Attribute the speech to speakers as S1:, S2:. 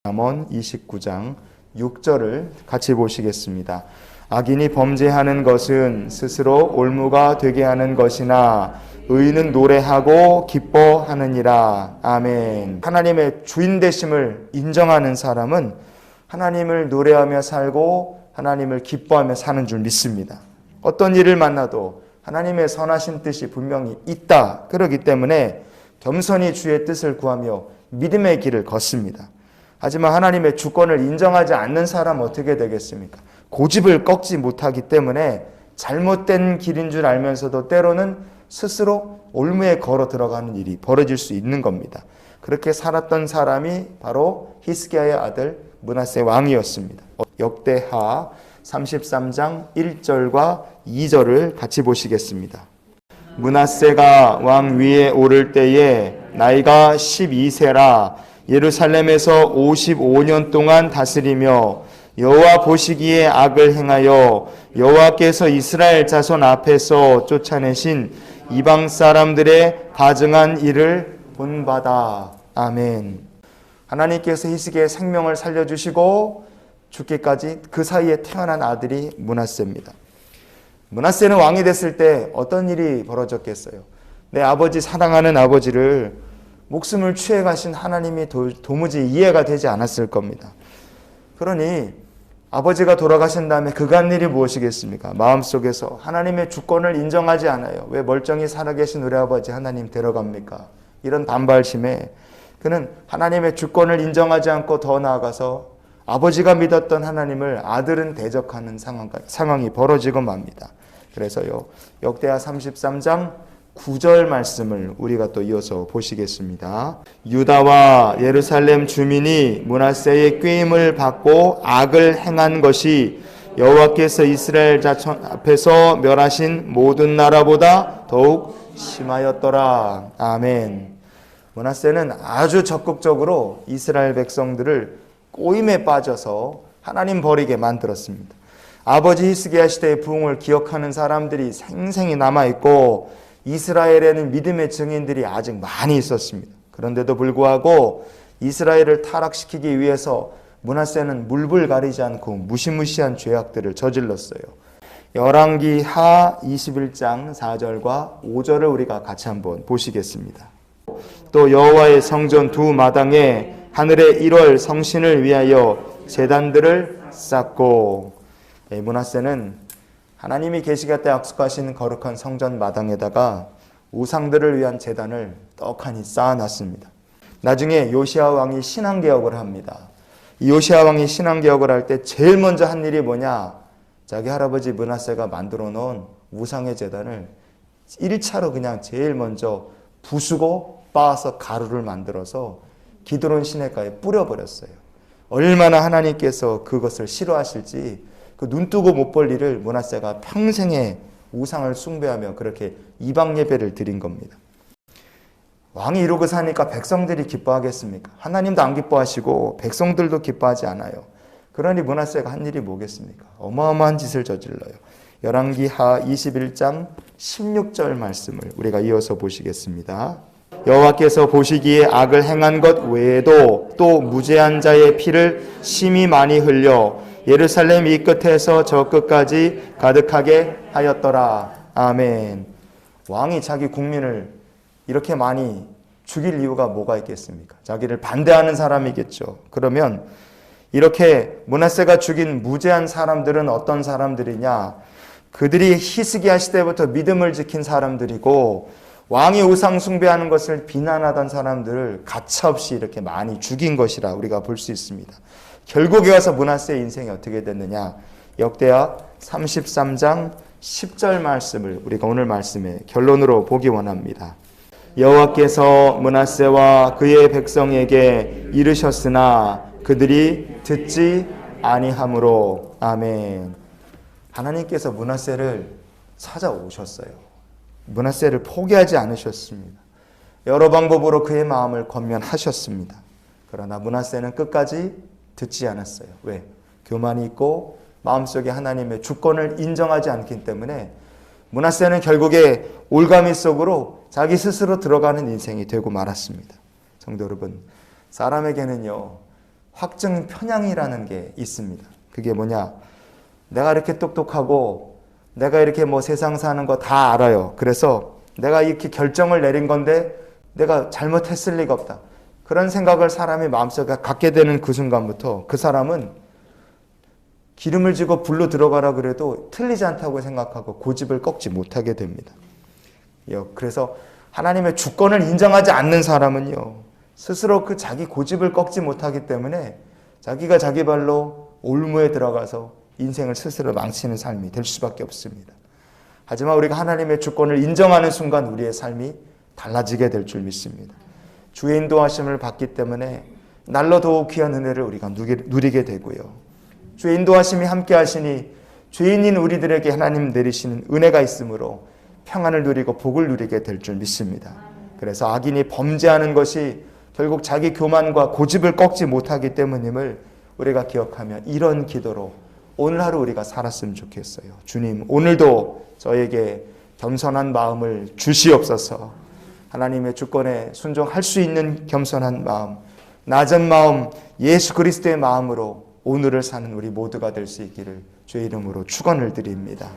S1: 잠언 29장 6절을 같이 보시겠습니다. 악인이 범죄하는 것은 스스로 올무가 되게 하는 것이나 의인은 노래하고 기뻐하느니라. 아멘. 하나님의 주인 되심을 인정하는 사람은 하나님을 노래하며 살고 하나님을 기뻐하며 사는 줄 믿습니다. 어떤 일을 만나도 하나님의 선하신 뜻이 분명히 있다. 그렇기 때문에 겸손히 주의 뜻을 구하며 믿음의 길을 걷습니다. 하지만 하나님의 주권을 인정하지 않는 사람은 어떻게 되겠습니까? 고집을 꺾지 못하기 때문에 잘못된 길인 줄 알면서도 때로는 스스로 올무에 걸어 들어가는 일이 벌어질 수 있는 겁니다. 그렇게 살았던 사람이 바로 히스기야의 아들 므낫세 왕이었습니다. 역대하 33장 1절과 2절을 같이 보시겠습니다. 므낫세가 왕 위에 오를 때에 나이가 12세라 예루살렘에서 55년 동안 다스리며 여호와 보시기에 악을 행하여 여호와께서 이스라엘 자손 앞에서 쫓아내신 이방 사람들의 가증한 일을 본받아. 아멘. 하나님께서 히스기야의 생명을 살려주시고 죽기까지 그 사이에 태어난 아들이 므낫세입니다. 므낫세는 왕이 됐을 때 어떤 일이 벌어졌겠어요? 내 아버지, 사랑하는 아버지를 목숨을 취해 가신 하나님이 도무지 이해가 되지 않았을 겁니다. 그러니 아버지가 돌아가신 다음에 그간 일이 무엇이겠습니까? 마음속에서 하나님의 주권을 인정하지 않아요. 왜 멀쩡히 살아계신 우리 아버지 하나님 데려갑니까? 이런 반발심에 그는 하나님의 주권을 인정하지 않고 더 나아가서 아버지가 믿었던 하나님을 아들은 대적하는 상황이 벌어지고 맙니다. 그래서요, 역대하 33장 9절 말씀을 우리가 또 이어서 보시겠습니다. 유다와 예루살렘 주민이 므낫세의 꾀임을 받고 악을 행한 것이 여호와께서 이스라엘 자손 앞에서 멸하신 모든 나라보다 더욱 심하였더라. 아멘. 므낫세는 아주 적극적으로 이스라엘 백성들을 꼬임에 빠져서 하나님 버리게 만들었습니다. 아버지 히스기야 시대의 부흥을 기억하는 사람들이 생생히 남아있고 이스라엘에는 믿음의 증인들이 아직 많이 있었습니다. 그런데도 불구하고 이스라엘을 타락시키기 위해서 므낫세는 물불 가리지 않고 무시무시한 죄악들을 저질렀어요. 열왕기하 21장 4절과 5절을 우리가 같이 한번 보시겠습니다. 또 여호와의 성전 두 마당에 하늘의 1월 성신을 위하여 제단들을 쌓고, 므낫세는 하나님이 계시겠다 때 약속하신 거룩한 성전 마당에다가 우상들을 위한 제단을 떡하니 쌓아놨습니다. 나중에 요시야 왕이 신앙개혁을 합니다. 이 요시야 왕이 신앙개혁을 할 때 제일 먼저 한 일이 뭐냐? 자기 할아버지 므낫세가 만들어 놓은 우상의 제단을 1차로 그냥 제일 먼저 부수고 빻아서 가루를 만들어서 기드론 시내가에 뿌려버렸어요. 얼마나 하나님께서 그것을 싫어하실지 그 눈뜨고 못 볼 일을 므낫세가 평생에 우상을 숭배하며 그렇게 이방 예배를 드린 겁니다. 왕이 이러고 사니까 백성들이 기뻐하겠습니까? 하나님도 안 기뻐하시고 백성들도 기뻐하지 않아요. 그러니 므낫세가 한 일이 뭐겠습니까? 어마어마한 짓을 저질러요. 열왕기하 21장 16절 말씀을 우리가 이어서 보시겠습니다. 여호와께서 보시기에 악을 행한 것 외에도 또 무죄한 자의 피를 심히 많이 흘려 예루살렘 이 끝에서 저 끝까지 가득하게 하였더라. 아멘. 왕이 자기 국민을 이렇게 많이 죽일 이유가 뭐가 있겠습니까? 자기를 반대하는 사람이겠죠. 그러면 이렇게 므낫세가 죽인 무죄한 사람들은 어떤 사람들이냐? 그들이 히스기야 시대부터 믿음을 지킨 사람들이고 왕이 우상 숭배하는 것을 비난하던 사람들을 가차없이 이렇게 많이 죽인 것이라 우리가 볼 수 있습니다. 결국에 와서 므낫세의 인생이 어떻게 됐느냐? 역대하 33장 10절 말씀을 우리가 오늘 말씀의 결론으로 보기 원합니다. 여호와께서 므낫세와 그의 백성에게 이르셨으나 그들이 듣지 아니하므로. 아멘. 하나님께서 므낫세를 찾아오셨어요. 므낫세를 포기하지 않으셨습니다. 여러 방법으로 그의 마음을 권면하셨습니다. 그러나 므낫세는 끝까지 듣지 않았어요. 왜? 교만이 있고 마음속에 하나님의 주권을 인정하지 않기 때문에 므낫세는 결국에 올가미 속으로 자기 스스로 들어가는 인생이 되고 말았습니다. 성도 여러분, 사람에게는요 확증 편향이라는 게 있습니다. 그게 뭐냐? 내가 이렇게 똑똑하고 내가 이렇게 뭐 세상 사는 거 다 알아요. 그래서 내가 이렇게 결정을 내린 건데 내가 잘못했을 리가 없다. 그런 생각을 사람이 마음속에 갖게 되는 그 순간부터 그 사람은 기름을 지고 불로 들어가라 그래도 틀리지 않다고 생각하고 고집을 꺾지 못하게 됩니다. 그래서 하나님의 주권을 인정하지 않는 사람은요, 스스로 그 자기 고집을 꺾지 못하기 때문에 자기가 자기 발로 올무에 들어가서 인생을 스스로 망치는 삶이 될 수밖에 없습니다. 하지만 우리가 하나님의 주권을 인정하는 순간 우리의 삶이 달라지게 될 줄 믿습니다. 주의 인도하심을 받기 때문에 날로 더욱 귀한 은혜를 우리가 누리게 되고요. 주의 인도하심이 함께 하시니 죄인인 우리들에게 하나님 내리시는 은혜가 있으므로 평안을 누리고 복을 누리게 될 줄 믿습니다. 그래서 악인이 범죄하는 것이 결국 자기 교만과 고집을 꺾지 못하기 때문임을 우리가 기억하며 이런 기도로 오늘 하루 우리가 살았으면 좋겠어요. 주님, 오늘도 저에게 겸손한 마음을 주시옵소서. 하나님의 주권에 순종할 수 있는 겸손한 마음, 낮은 마음, 예수 그리스도의 마음으로 오늘을 사는 우리 모두가 될 수 있기를 주의 이름으로 축원을 드립니다.